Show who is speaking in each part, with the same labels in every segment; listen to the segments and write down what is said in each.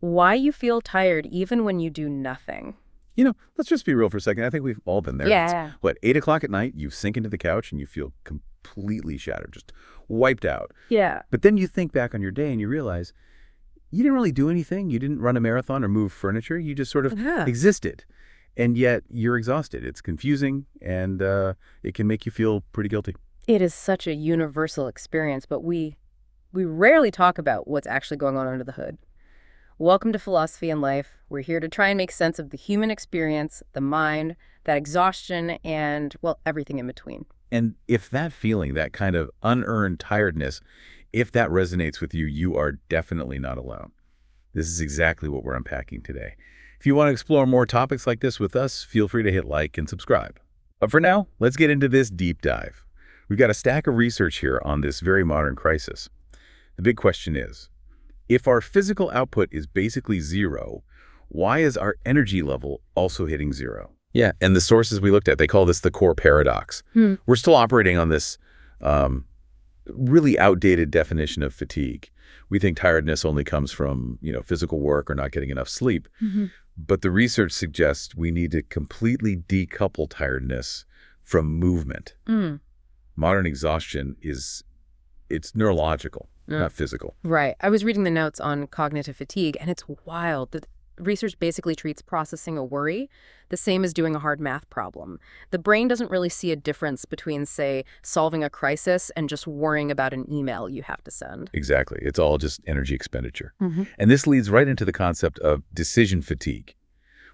Speaker 1: Why you feel tired even when you do nothing.
Speaker 2: Let's just be real for a second. I think we've all been there.
Speaker 1: Yeah.
Speaker 2: It's, 8 o'clock at night, you sink into the couch and you feel completely shattered, just wiped out.
Speaker 1: Yeah.
Speaker 2: But then you think back on your day and you realize you didn't really do anything. You didn't run a marathon or move furniture. You just sort of existed. And yet you're exhausted. It's confusing, and it can make you feel pretty guilty.
Speaker 1: It is such a universal experience, but we rarely talk about what's actually going on under the hood. Welcome to Philosophy and Life. We're here to try and make sense of the human experience, the mind, that exhaustion, and, well, everything in between.
Speaker 2: And if that feeling, that kind of unearned tiredness, if that resonates with you, you are definitely not alone. This is exactly what we're unpacking today. If you want to explore more topics like this with us, feel free to hit like and subscribe. But for now, let's get into this deep dive. We've got a stack of research here on this very modern crisis. The big question is, if our physical output is basically zero, why is our energy level also hitting zero? Yeah, and the sources we looked at, they call this the core paradox. We're still operating on this really outdated definition of fatigue. We think tiredness only comes from, physical work or not getting enough sleep. But the research suggests we need to completely decouple tiredness from movement. Modern exhaustion it's neurological, not physical.
Speaker 1: Right. I was reading the notes on cognitive fatigue, and it's wild. The research basically treats processing a worry the same as doing a hard math problem. The brain doesn't really see a difference between, say, solving a crisis and just worrying about an email you have to send.
Speaker 2: Exactly. It's all just energy expenditure. And this leads right into the concept of decision fatigue.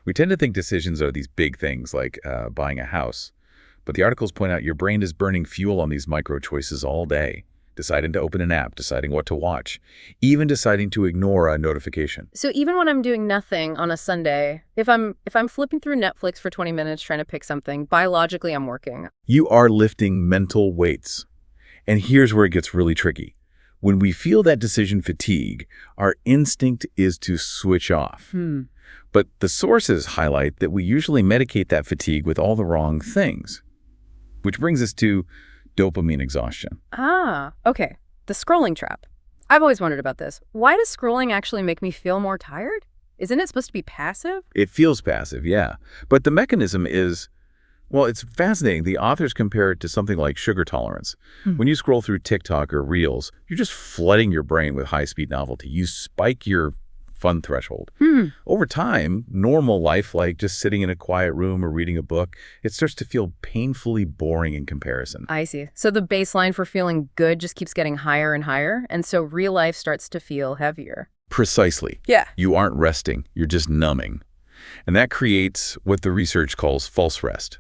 Speaker 2: We tend to think decisions are these big things like buying a house. But the articles point out your brain is burning fuel on these micro choices all day. Deciding to open an app, deciding what to watch, even deciding to ignore a notification.
Speaker 1: So even when I'm doing nothing on a Sunday, if I'm flipping through Netflix for 20 minutes trying to pick something, biologically I'm working.
Speaker 2: You are lifting mental weights. And here's where it gets really tricky. When we feel that decision fatigue, our instinct is to switch off. But the sources highlight that we usually medicate that fatigue with all the wrong things. Which brings us to dopamine exhaustion.
Speaker 1: Okay. The scrolling trap. I've always wondered about this. Why does scrolling actually make me feel more tired? Isn't it supposed to be passive?
Speaker 2: It feels passive, yeah. But the mechanism is, well, it's fascinating. The authors compare it to something like sugar tolerance. When you scroll through TikTok or Reels, you're just flooding your brain with high-speed novelty. You spike your fun threshold. Over time, normal life, like just sitting in a quiet room or reading a book, it starts to feel painfully boring in comparison.
Speaker 1: I see. So the baseline for feeling good just keeps getting higher and higher, and so real life starts to feel heavier.
Speaker 2: Precisely.
Speaker 1: Yeah.
Speaker 2: You aren't resting, you're just numbing. And that creates what the research calls false rest.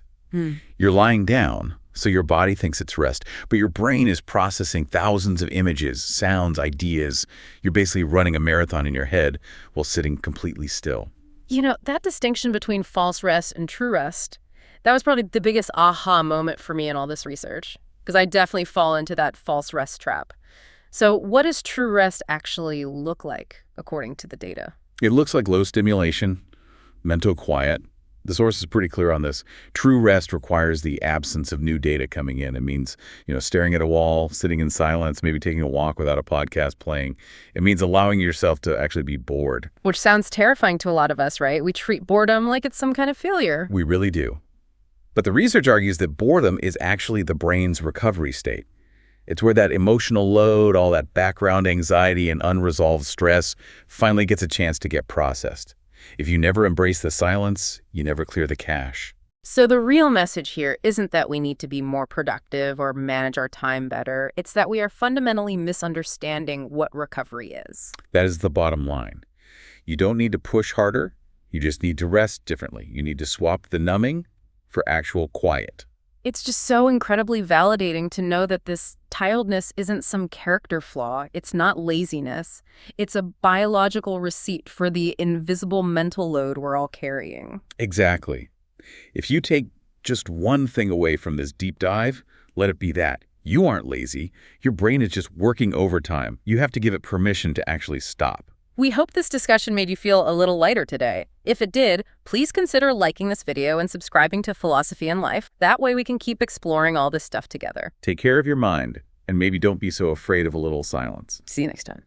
Speaker 2: You're lying down, so your body thinks it's rest, but your brain is processing thousands of images, sounds, ideas. You're basically running a marathon in your head while sitting completely still.
Speaker 1: That distinction between false rest and true rest, that was probably the biggest aha moment for me in all this research, because I definitely fall into that false rest trap. So what does true rest actually look like, according to the data?
Speaker 2: It looks like low stimulation, mental quiet. The source is pretty clear on this. True rest requires the absence of new data coming in. It means, staring at a wall, sitting in silence, maybe taking a walk without a podcast playing. It means allowing yourself to actually be bored.
Speaker 1: Which sounds terrifying to a lot of us, right? We treat boredom like it's some kind of failure.
Speaker 2: We really do. But the research argues that boredom is actually the brain's recovery state. It's where that emotional load, all that background anxiety and unresolved stress finally gets a chance to get processed. If you never embrace the silence, you never clear the cache.
Speaker 1: So the real message here isn't that we need to be more productive or manage our time better. It's that we are fundamentally misunderstanding what recovery is.
Speaker 2: That is the bottom line. You don't need to push harder. You just need to rest differently. You need to swap the numbing for actual quiet.
Speaker 1: It's just so incredibly validating to know that this tiredness isn't some character flaw. It's not laziness. It's a biological receipt for the invisible mental load we're all carrying.
Speaker 2: Exactly. If you take just one thing away from this deep dive, let it be that. You aren't lazy. Your brain is just working overtime. You have to give it permission to actually stop.
Speaker 1: We hope this discussion made you feel a little lighter today. If it did, please consider liking this video and subscribing to Philosophy and Life. That way we can keep exploring all this stuff together.
Speaker 2: Take care of your mind, and maybe don't be so afraid of a little silence.
Speaker 1: See you next time.